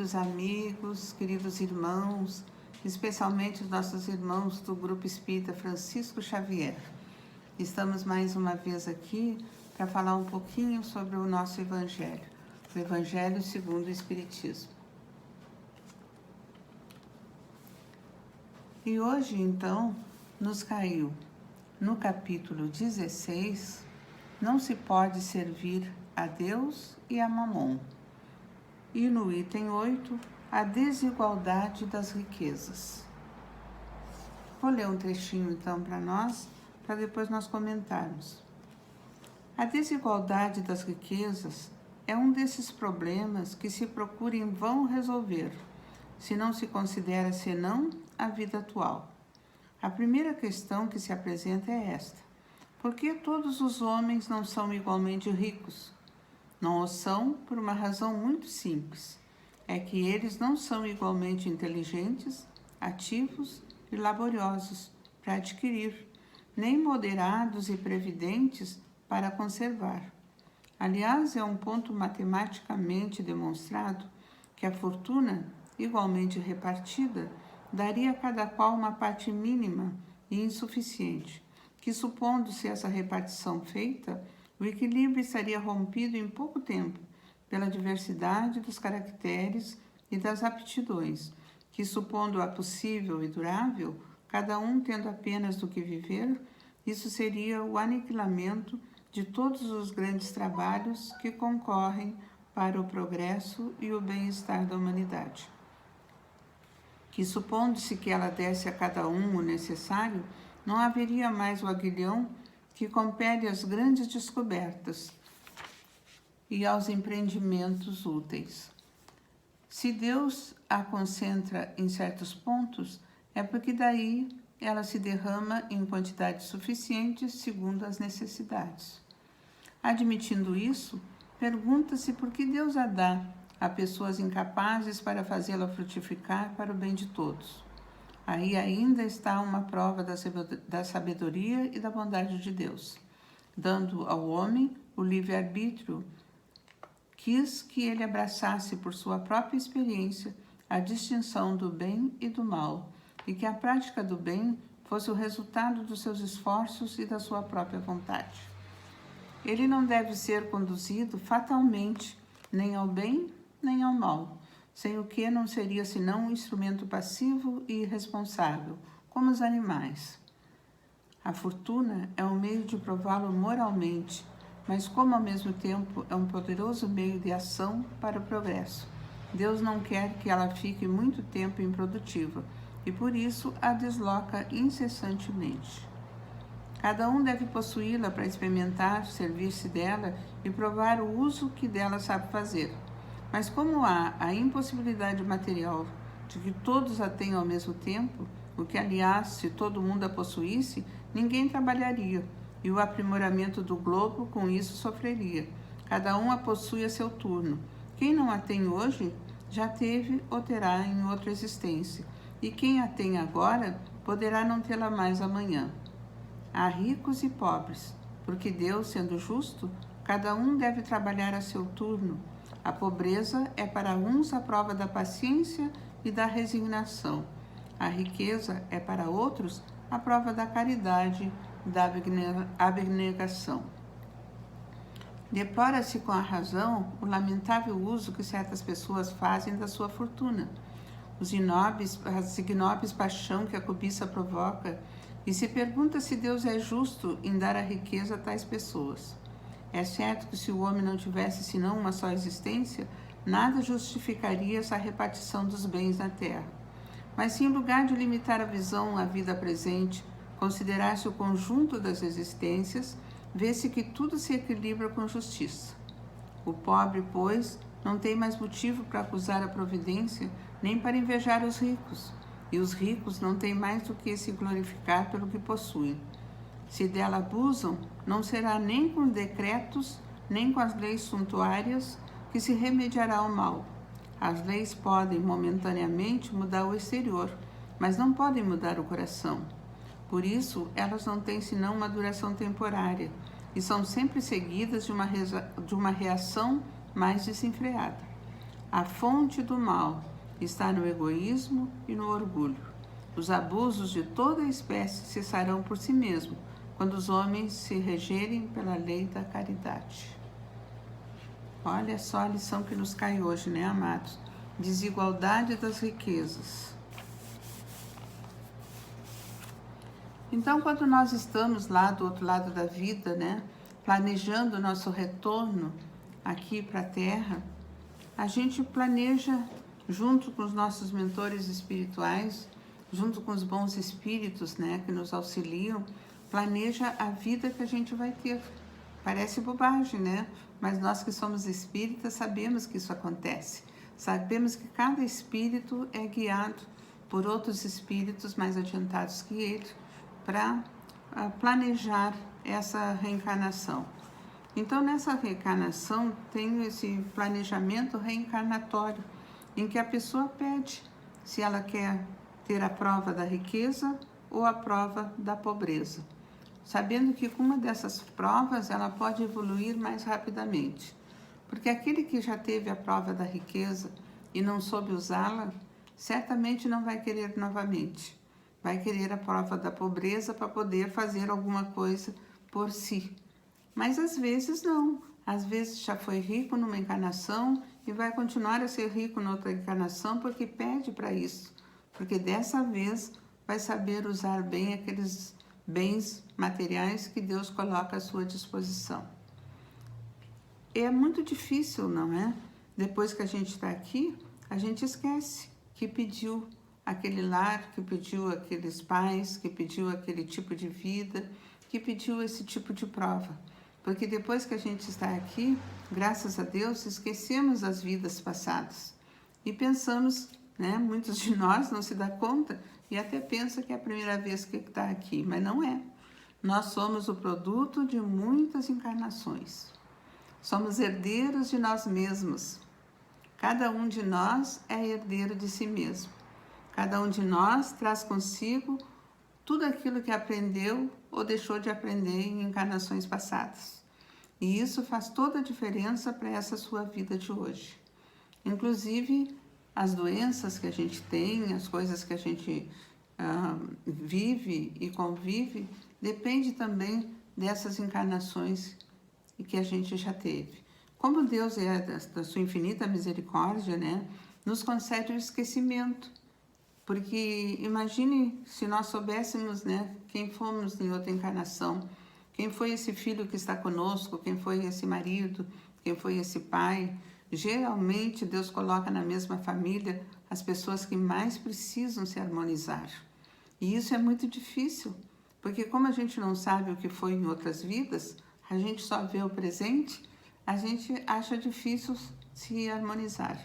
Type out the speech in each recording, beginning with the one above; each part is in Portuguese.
queridos amigos, queridos irmãos, especialmente os nossos irmãos do Grupo Espírita Francisco Xavier. Estamos mais uma vez aqui para falar um pouquinho sobre o nosso Evangelho, o Evangelho segundo o Espiritismo. E hoje, então, nos caiu no capítulo 16, não se pode servir a Deus e a Mamon. E no item 8, a desigualdade das riquezas. Vou ler um trechinho então para nós, para depois nós comentarmos. A desigualdade das riquezas é um desses problemas que se procura em vão resolver, se não se considera senão a vida atual. A primeira questão que se apresenta é esta: por que todos os homens não são igualmente ricos? Não o são por uma razão muito simples, é que eles não são igualmente inteligentes, ativos e laboriosos para adquirir, nem moderados e previdentes para conservar. Aliás, é um ponto matematicamente demonstrado que a fortuna, igualmente repartida, daria a cada qual uma parte mínima e insuficiente, que, supondo-se essa repartição feita, o equilíbrio estaria rompido em pouco tempo pela diversidade dos caracteres e das aptidões, que, supondo-a possível e durável, cada um tendo apenas do que viver, isso seria o aniquilamento de todos os grandes trabalhos que concorrem para o progresso e o bem-estar da humanidade. Que, supondo-se que ela desse a cada um o necessário, não haveria mais o aguilhão que compele às grandes descobertas e aos empreendimentos úteis. Se Deus a concentra em certos pontos, é porque daí ela se derrama em quantidades suficientes segundo as necessidades. Admitindo isso, pergunta-se por que Deus a dá a pessoas incapazes para fazê-la frutificar para o bem de todos. Aí ainda está uma prova da sabedoria e da bondade de Deus. Dando ao homem o livre-arbítrio, quis que ele abraçasse por sua própria experiência a distinção do bem e do mal, e que a prática do bem fosse o resultado dos seus esforços e da sua própria vontade. Ele não deve ser conduzido fatalmente nem ao bem nem ao mal, sem o que não seria senão um instrumento passivo e irresponsável, como os animais. A fortuna é um meio de prová-lo moralmente, mas como ao mesmo tempo é um poderoso meio de ação para o progresso, Deus não quer que ela fique muito tempo improdutiva e por isso a desloca incessantemente. Cada um deve possuí-la para experimentar, servir-se dela e provar o uso que dela sabe fazer. Mas como há a impossibilidade material de que todos a tenham ao mesmo tempo, o que, aliás, se todo mundo a possuísse, ninguém trabalharia, e o aprimoramento do globo com isso sofreria. Cada um a possui a seu turno. Quem não a tem hoje, já teve ou terá em outra existência, e quem a tem agora, poderá não tê-la mais amanhã. Há ricos e pobres, porque Deus, sendo justo, cada um deve trabalhar a seu turno. A pobreza é para uns a prova da paciência e da resignação. A riqueza é para outros a prova da caridade e da abnegação. Deplora-se com a razão o lamentável uso que certas pessoas fazem da sua fortuna, as ignóbeis paixão que a cobiça provoca, e se pergunta se Deus é justo em dar a riqueza a tais pessoas. É certo que se o homem não tivesse senão uma só existência, nada justificaria essa repartição dos bens na terra. Mas se em lugar de limitar a visão à vida presente, considerasse o conjunto das existências, vê-se que tudo se equilibra com justiça. O pobre, pois, não tem mais motivo para acusar a providência, nem para invejar os ricos, e os ricos não têm mais do que se glorificar pelo que possuem. Se dela abusam, não será nem com decretos, nem com as leis suntuárias que se remediará o mal. As leis podem, momentaneamente, mudar o exterior, mas não podem mudar o coração. Por isso, elas não têm senão uma duração temporária e são sempre seguidas de uma reação mais desenfreada. A fonte do mal está no egoísmo e no orgulho. Os abusos de toda a espécie cessarão por si mesmo, quando os homens se regerem pela lei da caridade. Olha só a lição que nos cai hoje, né, amados? Desigualdade das riquezas. Então, quando nós estamos lá do outro lado da vida, né, planejando o nosso retorno aqui para a Terra, a gente planeja junto com os nossos mentores espirituais, junto com os bons espíritos, né, que nos auxiliam, planeja a vida que a gente vai ter. Parece bobagem, né? Mas nós que somos espíritas sabemos que isso acontece. Sabemos que cada espírito é guiado por outros espíritos mais adiantados que ele para planejar essa reencarnação. Então, nessa reencarnação, tem esse planejamento reencarnatório, em que a pessoa pede se ela quer ter a prova da riqueza ou a prova da pobreza, sabendo que com uma dessas provas ela pode evoluir mais rapidamente. Porque aquele que já teve a prova da riqueza e não soube usá-la, certamente não vai querer novamente. Vai querer a prova da pobreza para poder fazer alguma coisa por si. Mas às vezes não. Às vezes já foi rico numa encarnação e vai continuar a ser rico noutra encarnação porque pede para isso. Porque dessa vez vai saber usar bem aqueles bens materiais que Deus coloca à sua disposição. É muito difícil, não é? Depois que a gente está aqui, a gente esquece que pediu aquele lar, que pediu aqueles pais, que pediu aquele tipo de vida, que pediu esse tipo de prova. Porque depois que a gente está aqui, graças a Deus, esquecemos as vidas passadas. E pensamos, né, muitos de nós não se dá conta e até pensa que é a primeira vez que está aqui, mas não é. Nós somos o produto de muitas encarnações. Somos herdeiros de nós mesmos. Cada um de nós é herdeiro de si mesmo. Cada um de nós traz consigo tudo aquilo que aprendeu ou deixou de aprender em encarnações passadas. E isso faz toda a diferença para essa sua vida de hoje. Inclusive, as doenças que a gente tem, as coisas que a gente vive e convive, depende também dessas encarnações que a gente já teve. Como Deus é da sua infinita misericórdia, né, nos concede o esquecimento. Porque imagine se nós soubéssemos, né, quem fomos em outra encarnação, quem foi esse filho que está conosco, quem foi esse marido, quem foi esse pai. Geralmente Deus coloca na mesma família as pessoas que mais precisam se harmonizar. E isso é muito difícil, porque como a gente não sabe o que foi em outras vidas, a gente só vê o presente, a gente acha difícil se harmonizar.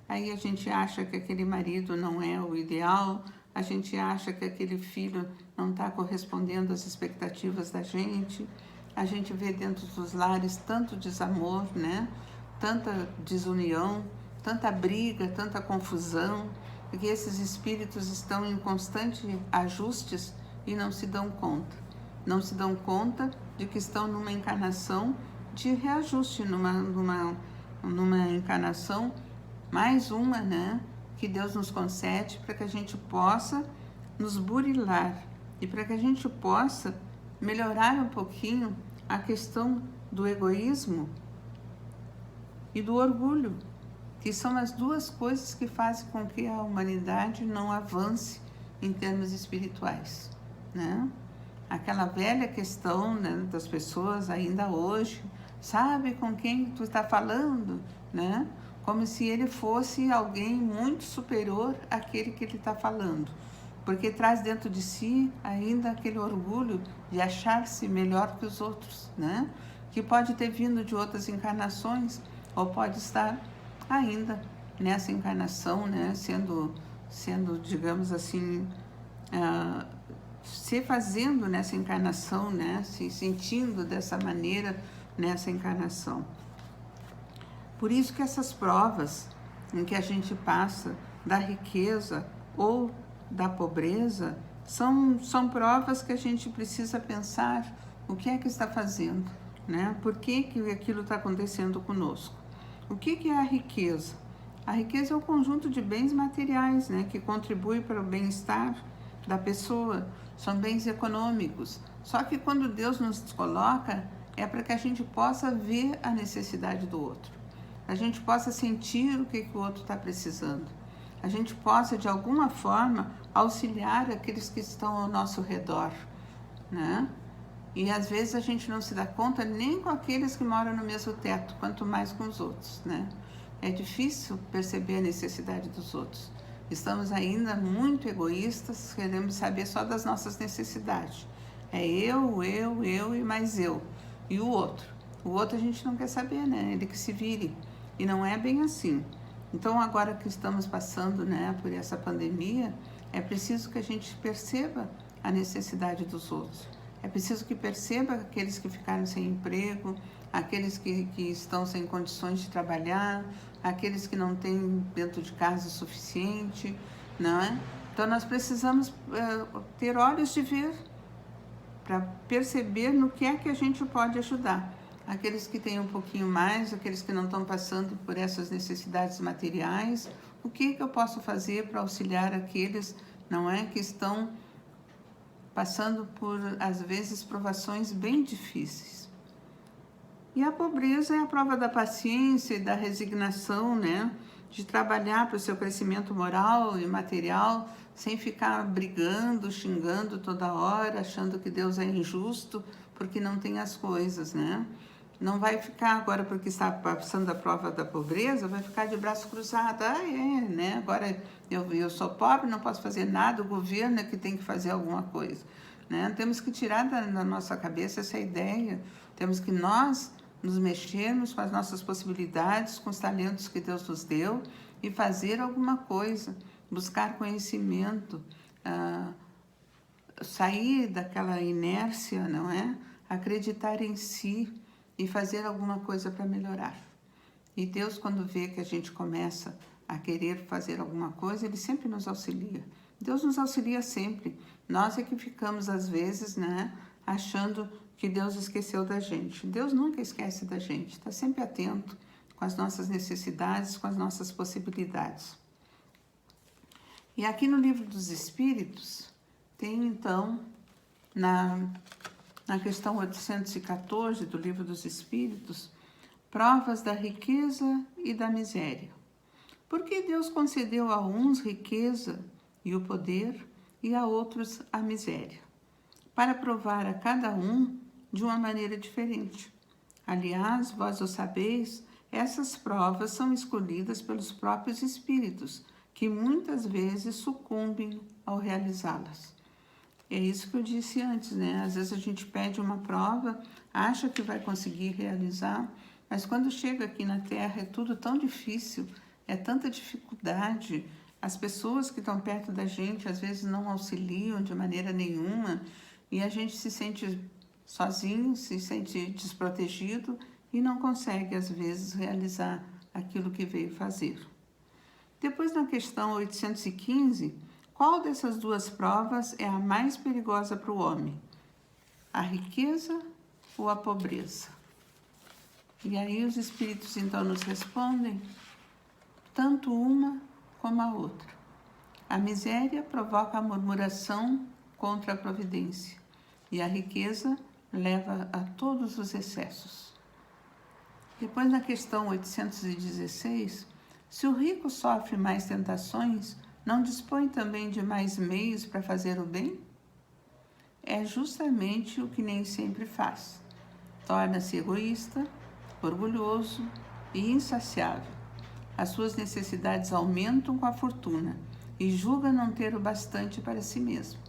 Aí a gente acha que aquele marido não é o ideal, a gente acha que aquele filho não está correspondendo às expectativas da gente. A gente vê dentro dos lares tanto desamor, né? Tanta desunião, tanta briga, tanta confusão, porque esses espíritos estão em constante ajustes e não se dão conta. Não se dão conta de que estão numa encarnação de reajuste, numa encarnação, mais uma, né, que Deus nos concede para que a gente possa nos burilar e para que a gente possa melhorar um pouquinho a questão do egoísmo e do orgulho, que são as duas coisas que fazem com que a humanidade não avance em termos espirituais, né? Aquela velha questão, né, das pessoas ainda hoje, sabe com quem tu está falando, né? Como se ele fosse alguém muito superior àquele que ele está falando, porque traz dentro de si ainda aquele orgulho de achar-se melhor que os outros, né? Que pode ter vindo de outras encarnações ou pode estar ainda nessa encarnação, né? Sendo, digamos assim, se fazendo nessa encarnação, né? Se sentindo dessa maneira nessa encarnação. Por isso que essas provas em que a gente passa da riqueza ou da pobreza são provas que a gente precisa pensar o que é que está fazendo, né? Por que aquilo está acontecendo conosco? O que é a riqueza? A riqueza é o conjunto de bens materiais, né, que contribui para o bem-estar da pessoa. São bens econômicos. Só que quando Deus nos coloca, é para que a gente possa ver a necessidade do outro. A gente possa sentir o que o outro está precisando. A gente possa, de alguma forma, auxiliar aqueles que estão ao nosso redor, né? E às vezes a gente não se dá conta nem com aqueles que moram no mesmo teto, quanto mais com os outros, né? É difícil perceber a necessidade dos outros. Estamos ainda muito egoístas, queremos saber só das nossas necessidades. É eu e mais eu. E o outro? O outro a gente não quer saber, né? Ele que se vire. E não é bem assim. Então, agora que estamos passando, né, por essa pandemia, é preciso que a gente perceba a necessidade dos outros. É preciso que perceba aqueles que ficaram sem emprego, aqueles que estão sem condições de trabalhar, aqueles que não têm dentro de casa o suficiente, não é? Então, nós precisamos ter olhos de ver para perceber no que é que a gente pode ajudar. Aqueles que têm um pouquinho mais, aqueles que não estão passando por essas necessidades materiais, o que eu posso fazer para auxiliar aqueles, não é, que estão passando por, às vezes, provações bem difíceis. E a pobreza é a prova da paciência e da resignação, né, de trabalhar para o seu crescimento moral e material, sem ficar brigando, xingando toda hora, achando que Deus é injusto porque não tem as coisas, né? Não vai ficar agora, porque está passando a prova da pobreza, vai ficar de braço cruzado. Né? Agora eu sou pobre, não posso fazer nada, o governo é que tem que fazer alguma coisa. Né? Temos que tirar da nossa cabeça essa ideia. Temos que nós nos mexermos com as nossas possibilidades, com os talentos que Deus nos deu e fazer alguma coisa, buscar conhecimento, sair daquela inércia, não é? Acreditar em si e fazer alguma coisa para melhorar. E Deus, quando vê que a gente começa a querer fazer alguma coisa, Ele sempre nos auxilia. Deus nos auxilia sempre. Nós é que ficamos, às vezes, né, achando que Deus esqueceu da gente. Deus nunca esquece da gente, está sempre atento com as nossas necessidades, com as nossas possibilidades. E aqui no Livro dos Espíritos, tem então, na questão 814 do Livro dos Espíritos, provas da riqueza e da miséria. Por que Deus concedeu a uns riqueza e o poder e a outros a miséria? Para provar a cada um de uma maneira diferente. Aliás, vós o sabeis, essas provas são escolhidas pelos próprios espíritos, que muitas vezes sucumbem ao realizá-las. É isso que eu disse antes, né? Às vezes a gente pede uma prova, acha que vai conseguir realizar, mas quando chega aqui na Terra é tudo tão difícil, é tanta dificuldade. As pessoas que estão perto da gente às vezes não auxiliam de maneira nenhuma e a gente se sente sozinho, se sente desprotegido e não consegue às vezes realizar aquilo que veio fazer. Depois, na questão 815, qual dessas duas provas é a mais perigosa para o homem? A riqueza ou a pobreza? E aí os espíritos então nos respondem, tanto uma como a outra. A miséria provoca a murmuração contra a providência e a riqueza leva a todos os excessos. Depois, na questão 816, se o rico sofre mais tentações, não dispõe também de mais meios para fazer o bem? É justamente o que nem sempre faz. Torna-se egoísta, orgulhoso e insaciável. As suas necessidades aumentam com a fortuna e julga não ter o bastante para si mesmo.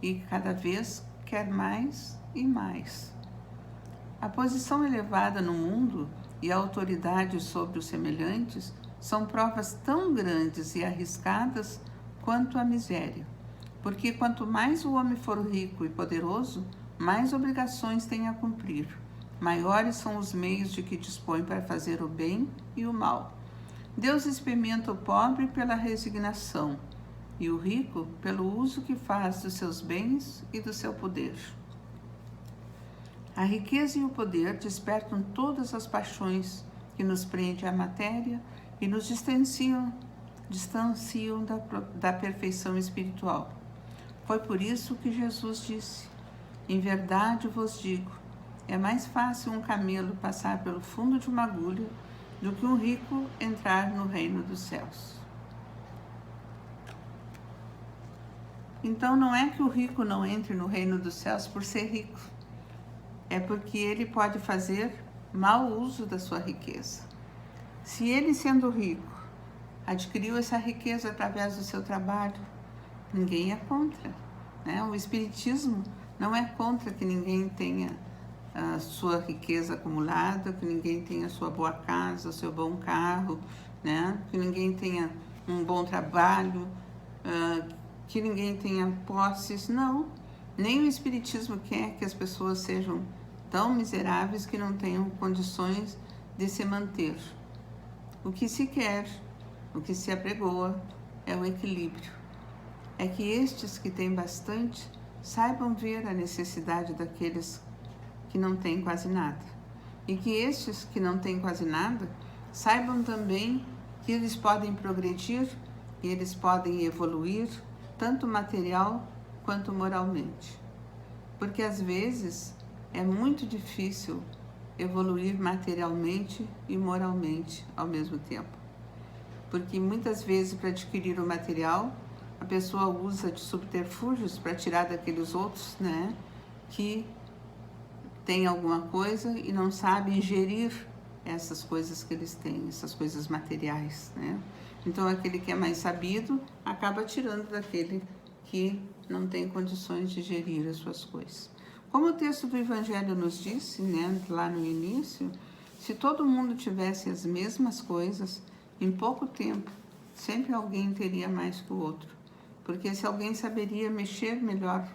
E cada vez quer mais e mais. A posição elevada no mundo e a autoridade sobre os semelhantes são provas tão grandes e arriscadas quanto a miséria, porque quanto mais o homem for rico e poderoso, mais obrigações tem a cumprir, maiores são os meios de que dispõe para fazer o bem e o mal. Deus experimenta o pobre pela resignação e o rico pelo uso que faz dos seus bens e do seu poder. A riqueza e o poder despertam todas as paixões que nos prendem à matéria e nos distanciam da perfeição espiritual. Foi por isso que Jesus disse: em verdade vos digo, é mais fácil um camelo passar pelo fundo de uma agulha do que um rico entrar no reino dos céus. Então não é que o rico não entre no reino dos céus por ser rico, é porque ele pode fazer mau uso da sua riqueza. Se ele, sendo rico, adquiriu essa riqueza através do seu trabalho, ninguém é contra, né? O Espiritismo não é contra que ninguém tenha a sua riqueza acumulada, que ninguém tenha a sua boa casa, o seu bom carro, né? Que ninguém tenha um bom trabalho, que ninguém tenha posses. Não, nem o Espiritismo quer que as pessoas sejam tão miseráveis que não tenham condições de se manter. O que se quer, o que se apregoa é o equilíbrio. É que estes que têm bastante saibam ver a necessidade daqueles que não têm quase nada. E que estes que não têm quase nada saibam também que eles podem progredir e eles podem evoluir, tanto material quanto moralmente. Porque às vezes é muito difícil evoluir materialmente e moralmente ao mesmo tempo. Porque muitas vezes, para adquirir o material, a pessoa usa de subterfúgios para tirar daqueles outros, né, que tem alguma coisa e não sabe gerir essas coisas que eles têm, essas coisas materiais, né? Então aquele que é mais sabido acaba tirando daquele que não tem condições de gerir as suas coisas. Como o texto do Evangelho nos disse, né, lá no início, se todo mundo tivesse as mesmas coisas, em pouco tempo, sempre alguém teria mais que o outro. Porque se alguém saberia mexer melhor,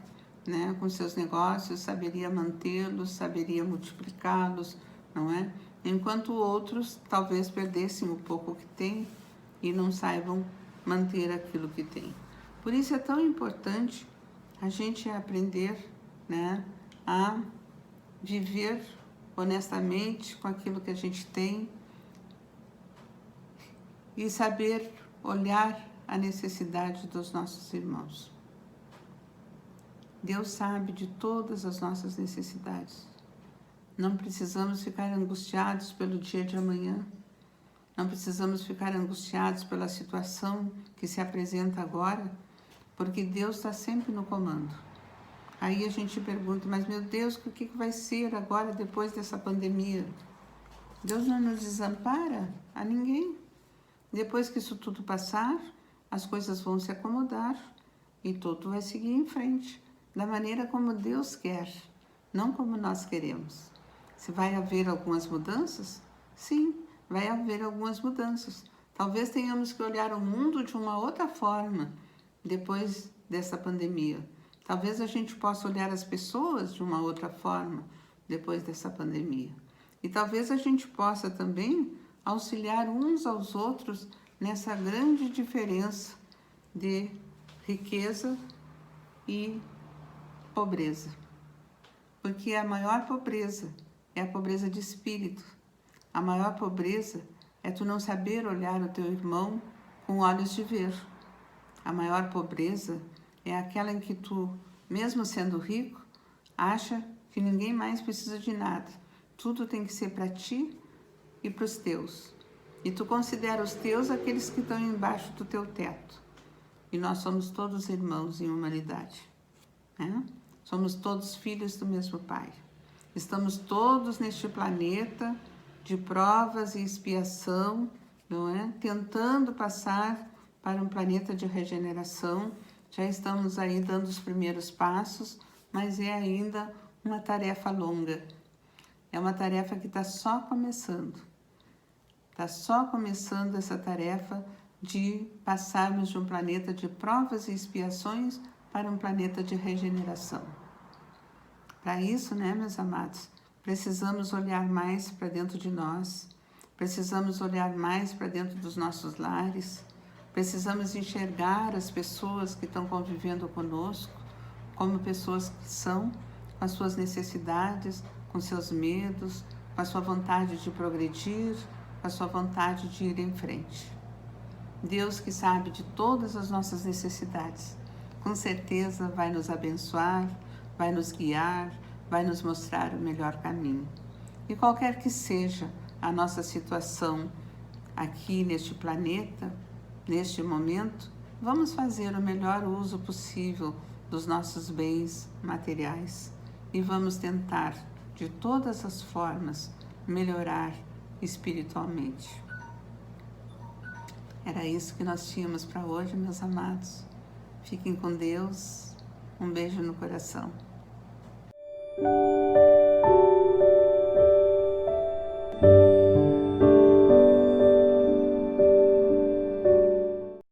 né, com seus negócios, saberia mantê-los, saberia multiplicá-los, não é? Enquanto outros talvez perdessem o pouco que têm e não saibam manter aquilo que têm. Por isso é tão importante a gente aprender, né, a viver honestamente com aquilo que a gente tem e saber olhar a necessidade dos nossos irmãos. Deus sabe de todas as nossas necessidades. Não precisamos ficar angustiados pelo dia de amanhã. Não precisamos ficar angustiados pela situação que se apresenta agora, porque Deus está sempre no comando. Aí a gente pergunta, mas meu Deus, o que vai ser agora depois dessa pandemia? Deus não nos desampara a ninguém. Depois que isso tudo passar, as coisas vão se acomodar e tudo vai seguir em frente, da maneira como Deus quer, não como nós queremos. Se vai haver algumas mudanças? Sim, vai haver algumas mudanças. Talvez tenhamos que olhar o mundo de uma outra forma depois dessa pandemia. Talvez a gente possa olhar as pessoas de uma outra forma depois dessa pandemia. E talvez a gente possa também auxiliar uns aos outros nessa grande diferença de riqueza e pobreza. Porque a maior pobreza é a pobreza de espírito. A maior pobreza é tu não saber olhar o teu irmão com olhos de ver. A maior pobreza é aquela em que tu, mesmo sendo rico, acha que ninguém mais precisa de nada. Tudo tem que ser para ti e para os teus. E tu considera os teus aqueles que estão embaixo do teu teto. E nós somos todos irmãos em humanidade, né? Somos todos filhos do mesmo Pai. Estamos todos neste planeta de provas e expiação, não é? Tentando passar para um planeta de regeneração. Já estamos aí dando os primeiros passos, mas é ainda uma tarefa longa. É uma tarefa que está só começando. Está só começando essa tarefa de passarmos de um planeta de provas e expiações para um planeta de regeneração. Para isso, né, meus amados, precisamos olhar mais para dentro de nós, precisamos olhar mais para dentro dos nossos lares, precisamos enxergar as pessoas que estão convivendo conosco como pessoas que são, com as suas necessidades, com seus medos, com a sua vontade de progredir, com com a sua vontade de ir em frente. Deus, que sabe de todas as nossas necessidades, com certeza vai nos abençoar, vai nos guiar, vai nos mostrar o melhor caminho. E qualquer que seja a nossa situação aqui neste planeta, neste momento, vamos fazer o melhor uso possível dos nossos bens materiais e vamos tentar, de todas as formas, melhorar espiritualmente. Era isso que nós tínhamos para hoje, meus amados. Fiquem com Deus. Um beijo no coração.